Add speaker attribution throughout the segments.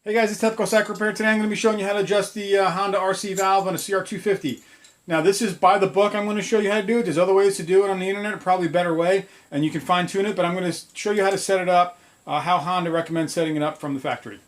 Speaker 1: Hey guys, it's Typical Cycle Repair. Today I'm going to be showing you how to adjust the Honda RC valve on a CR250. Now this is by the book. I'm going to show you how to do it. There's other ways to do it on the internet, probably a better way, and you can fine tune it, but I'm going to show you how to set it up, how Honda recommends setting it up from the factory.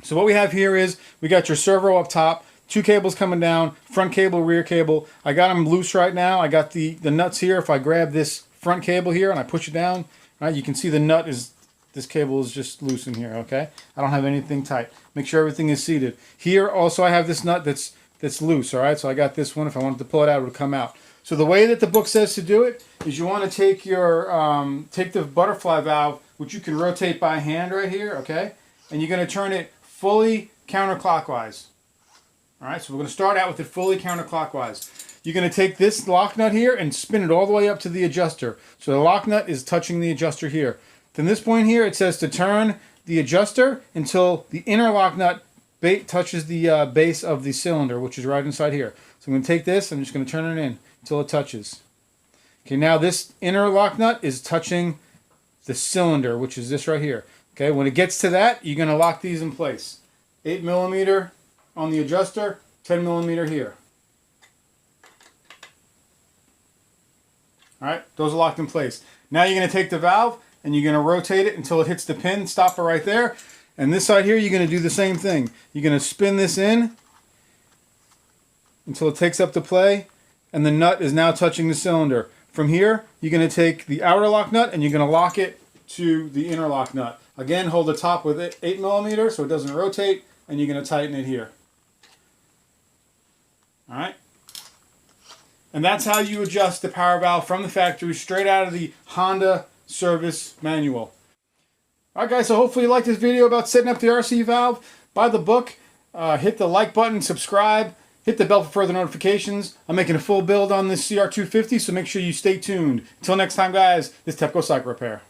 Speaker 1: So what we have here is, we got your servo up top, two cables coming down, front cable, rear cable. I got them loose right now. I got the nuts here. If I grab this front cable here and I push it down, right, you can see the nut is, this cable is just loose in here, okay? I don't have anything tight. Make sure everything is seated. Here also I have this nut that's loose, all right? So I got this one. If I wanted to pull it out, it would come out. So the way that the book says to do it is you want to take your take the butterfly valve, which you can rotate by hand right here, okay? And you're going to turn it fully counterclockwise. All right, so we're going to start out with it fully counterclockwise. You're going to take this lock nut here and spin it all the way up to the adjuster. So the lock nut is touching the adjuster here. From this point here, it says to turn the adjuster until the inner lock nut touches the base of the cylinder, which is right inside here. So I'm going to take this, I'm just going to turn it in until it touches. Okay, now this inner lock nut is touching the cylinder, which is this right here. Okay, when it gets to that, you're going to lock these in place. 8mm on the adjuster, 10mm here. All right, those are locked in place. Now you're going to take the valve and you're going to rotate it until it hits the pin, stop it right there. And this side here, you're going to do the same thing. You're going to spin this in until it takes up to play, and the nut is now touching the cylinder. From here, you're going to take the outer lock nut and you're going to lock it to the inner lock nut. Again, hold the top with 8mm so it doesn't rotate, and you're going to tighten it here. All right? And that's how you adjust the power valve from the factory, straight out of the Honda service manual. Alright guys, so hopefully you liked this video about setting up the RC valve. Buy the book, hit the like button, subscribe, hit the bell for further notifications. I'm making a full build on this CR250, so make sure you stay tuned. Until next time guys, this is Typical Cycle Repair.